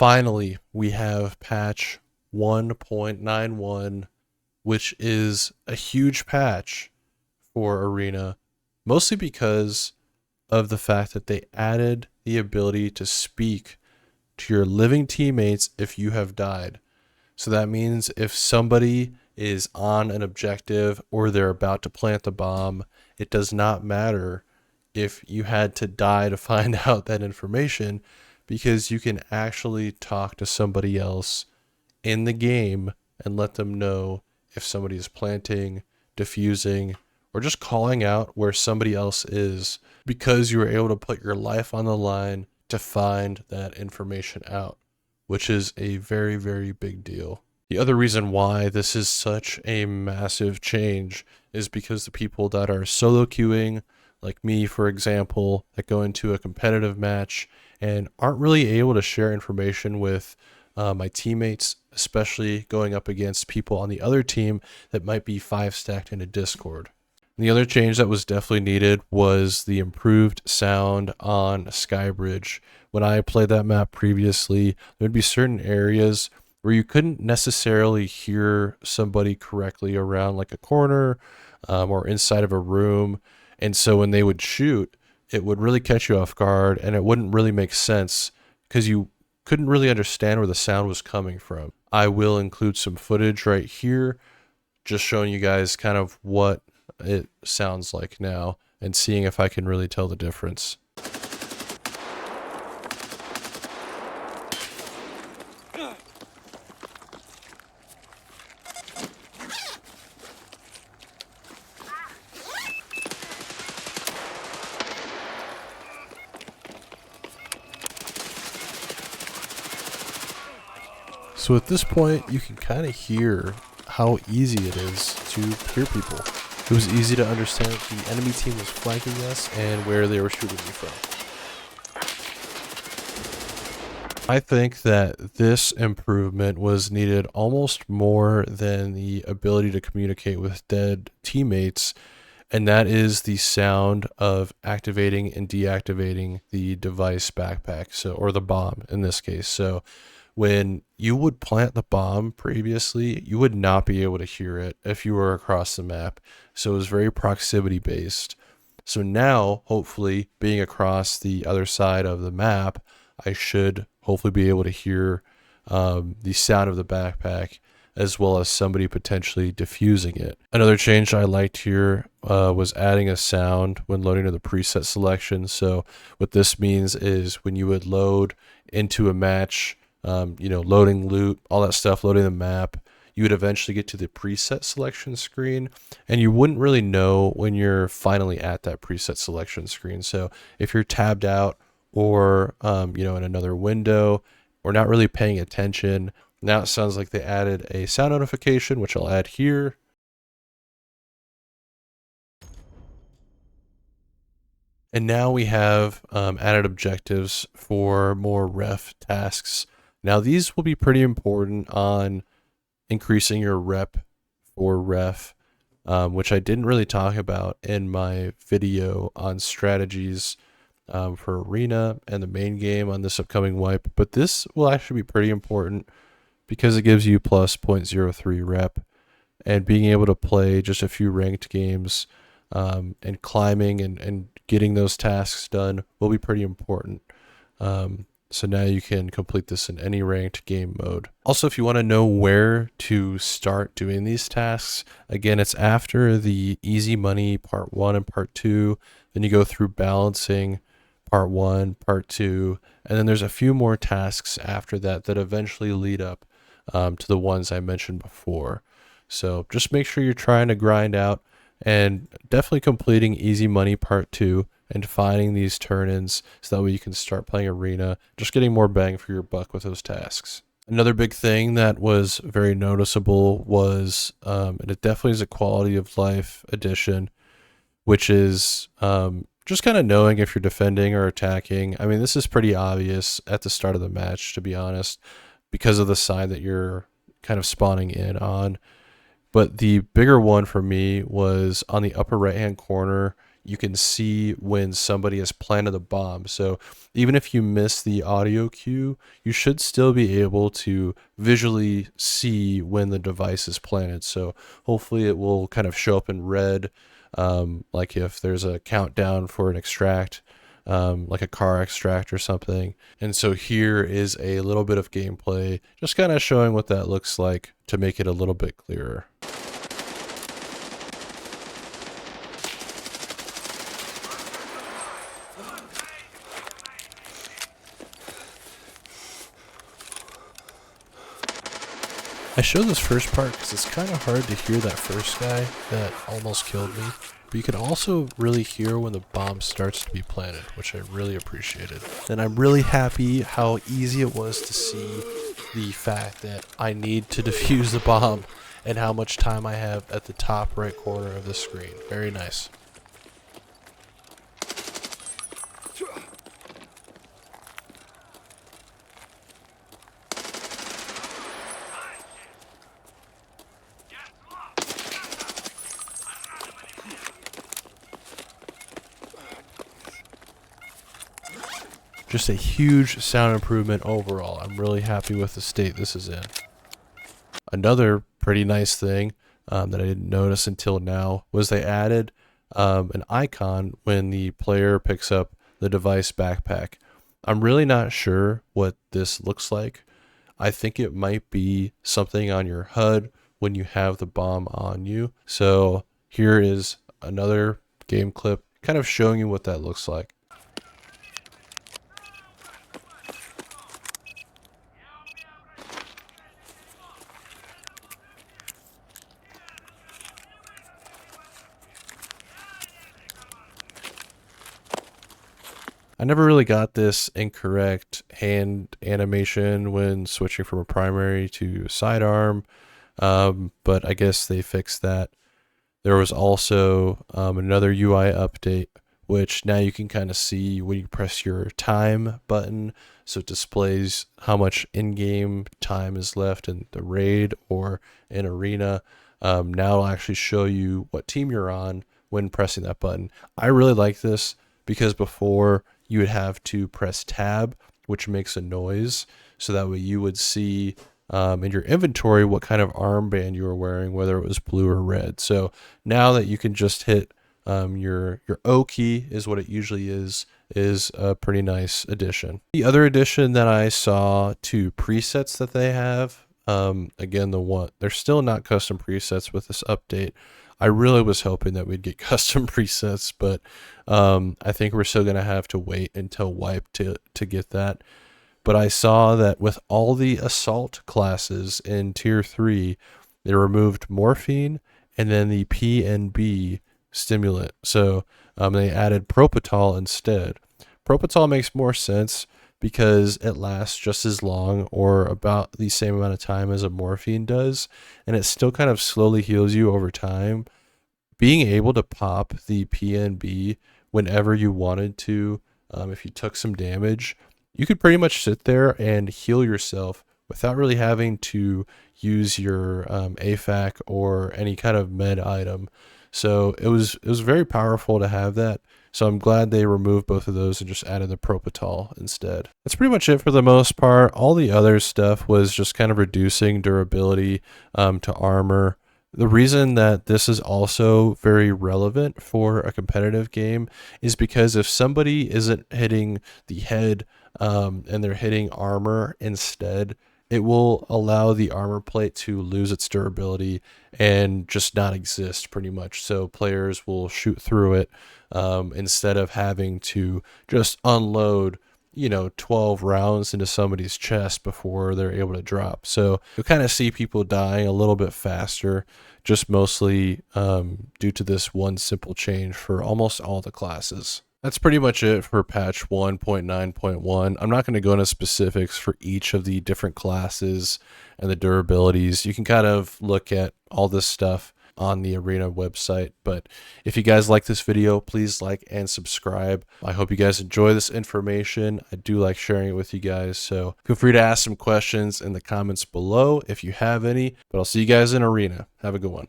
finally, we have patch 1.91, which is a huge patch for Arena, mostly because of the fact that they added the ability to speak to your living teammates if you have died. So that means if somebody is on an objective or they're about to plant the bomb, it does not matter if you had to die to find out that information, because you can actually talk to somebody else in the game and let them know if somebody is planting, diffusing, or just calling out where somebody else is, because you were able to put your life on the line to find that information out, which is a very, very big deal. The other reason why this is such a massive change is because the people that are solo queuing, like me, for example, that go into a competitive match and aren't really able to share information with my teammates, especially going up against people on the other team that might be 5-stacked in a Discord. And the other change that was definitely needed was the improved sound on Skybridge. When I played that map previously, there'd be certain areas where you couldn't necessarily hear somebody correctly around like a corner or inside of a room. And so when they would shoot, it would really catch you off guard, and it wouldn't really make sense because you couldn't really understand where the sound was coming from. I will include some footage right here, just showing you guys kind of what it sounds like now and seeing if I can really tell the difference. So at this point, you can kind of hear how easy it is to hear people. It was easy to understand that the enemy team was flanking us and where they were shooting me from. I think that this improvement was needed almost more than the ability to communicate with dead teammates, and that is the sound of activating and deactivating the device backpack, so, or the bomb in this case. So when you would plant the bomb previously, you would not be able to hear it if you were across the map. So it was very proximity based. So now, hopefully, being across the other side of the map, I should hopefully be able to hear the sound of the backpack, as well as somebody potentially diffusing it. Another change I liked here was adding a sound when loading to the preset selection. So what this means is when you would load into a match, loading loot, all that stuff, loading the map, you would eventually get to the preset selection screen, and you wouldn't really know when you're finally at that preset selection screen. So if you're tabbed out or, in another window, or not really paying attention, now it sounds like they added a sound notification, which I'll add here. And now we have added objectives for more ref tasks. Now these will be pretty important on increasing your rep for ref, which I didn't really talk about in my video on strategies for Arena and the main game on this upcoming wipe. But this will actually be pretty important because it gives you plus 0.03 rep, and being able to play just a few ranked games and climbing and getting those tasks done will be pretty important. So now you can complete this in any ranked game mode. Also, if you want to know where to start doing these tasks, again, it's after the easy money part 1 and part 2. Then you go through balancing part 1, part 2, and then there's a few more tasks after that that eventually lead up to the ones I mentioned before. So just make sure you're trying to grind out and definitely completing easy money part 2 and finding these turn-ins so that way you can start playing Arena, just getting more bang for your buck with those tasks. Another big thing that was very noticeable was, and it definitely is a quality of life addition, which is just kind of knowing if you're defending or attacking. I mean, this is pretty obvious at the start of the match, to be honest, because of the side that you're kind of spawning in on. But the bigger one for me was on the upper right-hand corner, you can see when somebody has planted a bomb. So even if you miss the audio cue, you should still be able to visually see when the device is planted. So hopefully it will kind of show up in red, like if there's a countdown for an extract, like a car extract or something. And so here is a little bit of gameplay, just kind of showing what that looks like to make it a little bit clearer. I show this first part because it's kind of hard to hear that first guy that almost killed me, but you can also really hear when the bomb starts to be planted, which I really appreciated. And I'm really happy how easy it was to see the fact that I need to defuse the bomb and how much time I have at the top right corner of the screen. Very nice. Just a huge sound improvement overall. I'm really happy with the state this is in. Another pretty nice thing that I didn't notice until now was they added an icon when the player picks up the device backpack. I'm really not sure what this looks like. I think it might be something on your HUD when you have the bomb on you. So here is another game clip kind of showing you what that looks like. I never really got this incorrect hand animation when switching from a primary to sidearm, but I guess they fixed that. There was also another UI update, which now you can kind of see when you press your time button, so it displays how much in-game time is left in the raid or in arena. Now it'll actually show you what team you're on when pressing that button. I really like this because before you would have to press tab, which makes a noise, so that way you would see in your inventory what kind of armband you were wearing, whether it was blue or red. So now that you can just hit your O key is what it usually is a pretty nice addition. The other addition that I saw to presets that they have, again, they're still not custom presets with this update. I really was hoping that we'd get custom presets, but I think we're still going to have to wait until wipe to get that. But I saw that with all the assault classes in tier 3, they removed morphine and then the PNB stimulant. So they added propital instead. Propital makes more sense because it lasts just as long or about the same amount of time as a morphine does, and it still kind of slowly heals you over time. Being able to pop the PNB whenever you wanted to, if you took some damage, you could pretty much sit there and heal yourself without really having to use your AFAC or any kind of med item. So it was very powerful to have that. So I'm glad they removed both of those and just added the propital instead. That's pretty much it for the most part. All the other stuff was just kind of reducing durability to armor. The reason that this is also very relevant for a competitive game is because if somebody isn't hitting the head and they're hitting armor instead, it will allow the armor plate to lose its durability and just not exist pretty much. So players will shoot through it instead of having to just unload 12 rounds into somebody's chest before they're able to drop. So you'll kind of see people dying a little bit faster, just mostly due to this one simple change for almost all the classes. That's pretty much it for patch 1.9.1. I'm not going to go into specifics for each of the different classes and the durabilities. You can kind of look at all this stuff on the Arena website. But if you guys like this video, please like and subscribe. I hope you guys enjoy this information. I do like sharing it with you guys. So feel free to ask some questions in the comments below if you have any. But I'll see you guys in Arena. Have a good one.